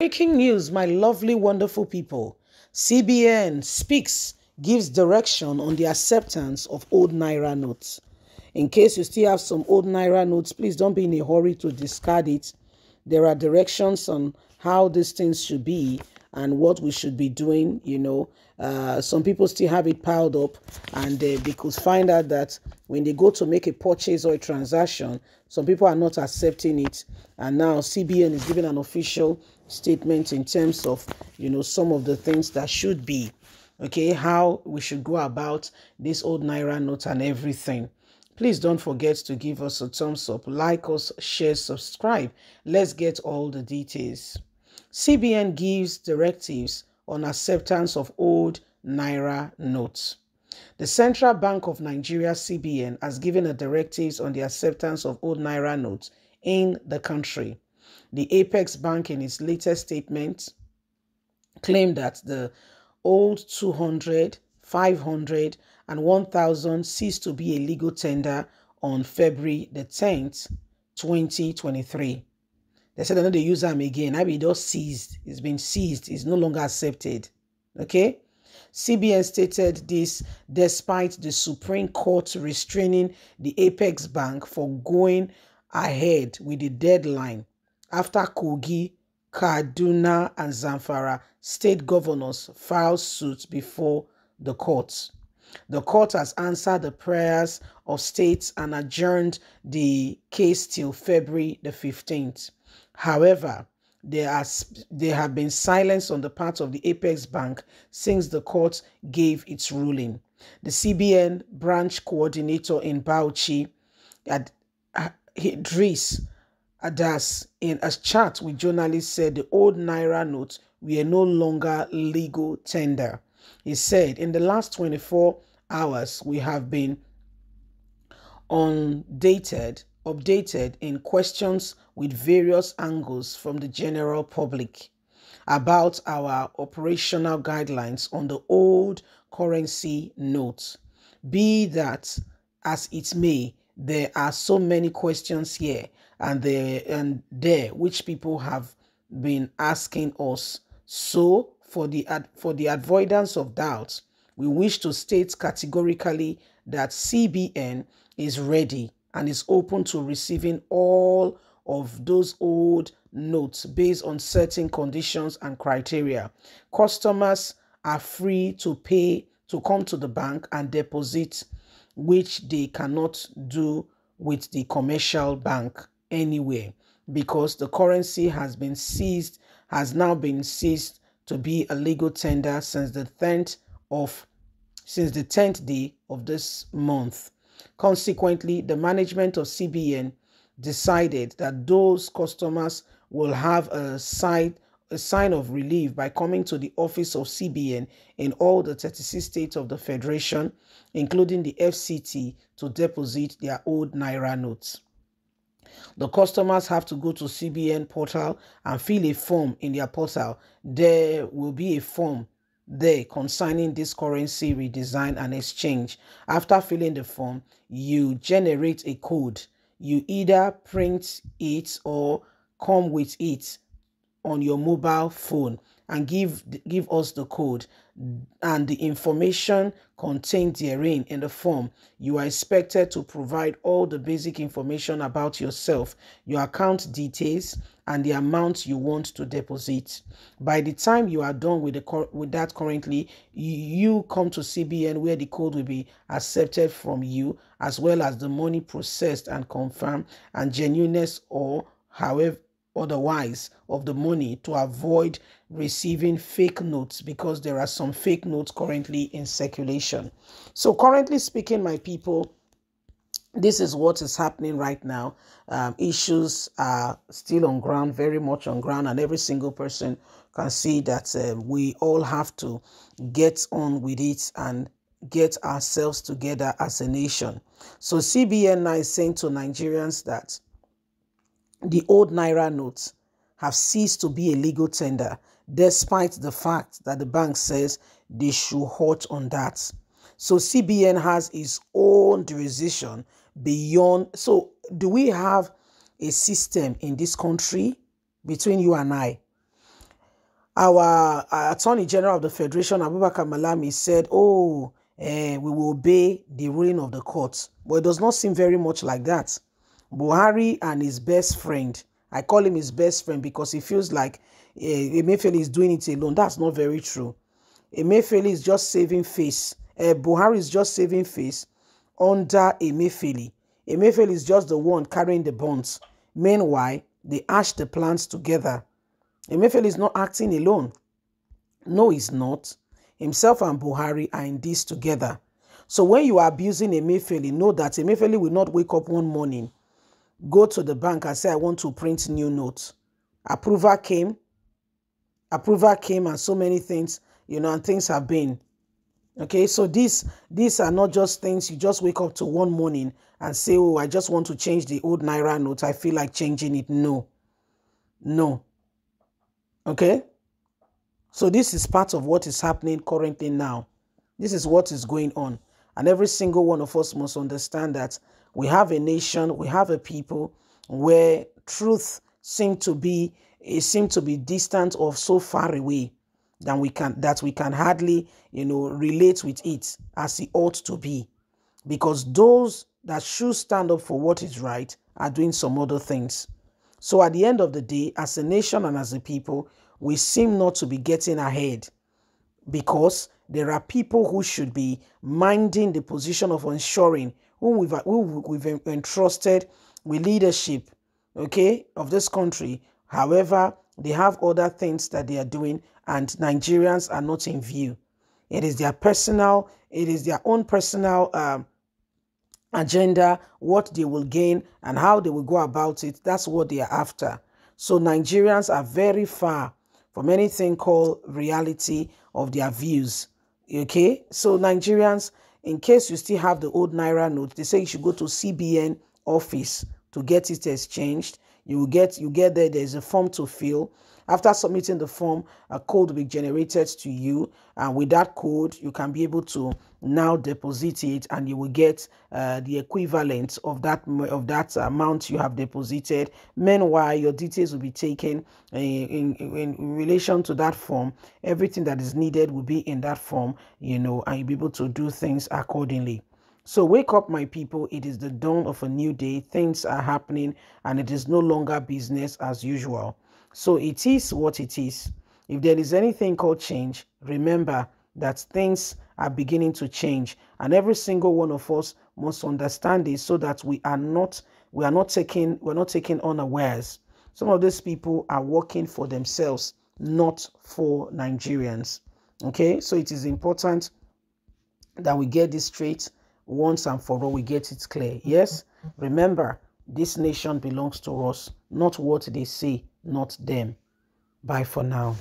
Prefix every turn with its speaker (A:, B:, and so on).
A: Breaking news, my lovely, wonderful people. CBN speaks, gives direction on the acceptance of old Naira notes. In case you still have some old Naira notes, please don't be in a hurry to discard it. There are directions on how these things should be and what we should be doing. Some people still have it piled up, and they could find out that when they go to make a purchase or a transaction, some people are not accepting it. And now CBN is giving an official statement in terms of, some of the things that should be, okay, how we should go about this old Naira note and everything. Please don't forget to give us a thumbs up, like us, share, subscribe. Let's get all the details. CBN gives directives on acceptance of old Naira notes. The Central Bank of Nigeria, CBN, has given a directives on the acceptance of old Naira notes in the country. The Apex Bank, in its latest statement, claimed that the old 200, 500, and 1,000 ceased to be a legal tender on February the 10th, 2023. They said they're not the use them again. I mean, just seized. It's been seized. It's no longer accepted. Okay? CBN stated this despite the Supreme Court restraining the Apex Bank for going ahead with the deadline after Kogi, Kaduna, and Zamfara state governors filed suit before the court. The court has answered the prayers of states and adjourned the case till February the 15th. However, there have been silence on the part of the Apex Bank since the court gave its ruling. The CBN branch coordinator in Bauchi, Idris Adas, in a chat with journalists, said the old Naira notes were no longer legal tender. He said, in the last 24 hours, we have been updated in questions with various angles from the general public about our operational guidelines on the old currency notes. Be that as it may, there are so many questions here and there which people have been asking us. So, for the avoidance of doubt, we wish to state categorically that CBN is ready and is open to receiving all of those old notes based on certain conditions and criteria. Customers are free to pay to come to the bank and deposit, which they cannot do with the commercial bank anywhere, because the currency has now been seized to be a legal tender since the 10th day of this month. Consequently, the management of CBN decided that those customers will have a sign of relief by coming to the office of CBN in all the 36 states of the Federation, including the FCT, to deposit their old Naira notes. The customers have to go to CBN portal and fill a form in their portal. There will be a form there concerning this currency redesign and exchange. After filling the form, you generate a code. You either print it or come with it on your mobile phone and give us the code and the information contained therein in the form. You are expected to provide all the basic information about yourself, your account details, and the amount you want to deposit. By the time you are done with that currently, you come to CBN where the code will be accepted from you, as well as the money processed and confirmed and genuineness or however otherwise of the money, to avoid receiving fake notes, because there are some fake notes currently in circulation. So currently speaking, my people, this is what is happening right now. Issues are still on ground, very much on ground, and every single person can see that we all have to get on with it and get ourselves together as a nation. So CBN now is saying to Nigerians that the old Naira notes have ceased to be a legal tender, despite the fact that the bank says they should halt on that. So CBN has its own jurisdiction beyond. So do we have a system in this country, between you and I? Our Attorney General of the Federation, Abubakar Malami, said, oh, we will obey the ruling of the court. But it does not seem very much like that. Buhari and his best friend, I call him his best friend because he feels like Emefiele is doing it alone. That's not very true. Emefiele is just saving face. Buhari is just saving face under Emefiele. Emefiele is just the one carrying the bonds. Meanwhile, they hash the plans together. Emefiele is not acting alone. No, he's not. Himself and Buhari are in this together. So when you are abusing Emefiele, know that Emefiele will not wake up one morning, go to the bank and say, I want to print new notes. Approval came, and so many things, and things have been. Okay, so these are not just things you just wake up to one morning and say, oh, I just want to change the old Naira note. I feel like changing it. No. Okay, so this is part of what is happening currently now. This is what is going on. And every single one of us must understand that we have a nation, we have a people where truth seems to be distant or so far away that we can hardly, relate with it as it ought to be. Because those that should stand up for what is right are doing some other things. So at the end of the day, as a nation and as a people, we seem not to be getting ahead because there are people who should be minding the position of ensuring who we've entrusted with leadership, okay, of this country. However, they have other things that they are doing and Nigerians are not in view. It is their own personal agenda, what they will gain and how they will go about it. That's what they are after. So Nigerians are very far from anything called reality of their views. Okay, so Nigerians, in case you still have the old Naira note, they say you should go to CBN office to get it exchanged. You get there, there's a form to fill. After submitting the form, a code will be generated to you, and with that code, you can be able to now deposit it, and you will get the equivalent of that amount you have deposited. Meanwhile, your details will be taken in relation to that form. Everything that is needed will be in that form, and you'll be able to do things accordingly. So wake up, my people. It is the dawn of a new day. Things are happening, and it is no longer business as usual. So it is what it is. If there is anything called change, remember that things are beginning to change, and every single one of us must understand this so that we are not taken unawares. Some of these people are working for themselves, not for Nigerians. Okay, so it is important that we get this straight once and for all. We get it clear. Yes, remember, this nation belongs to us, not what they say, not them. Bye for now.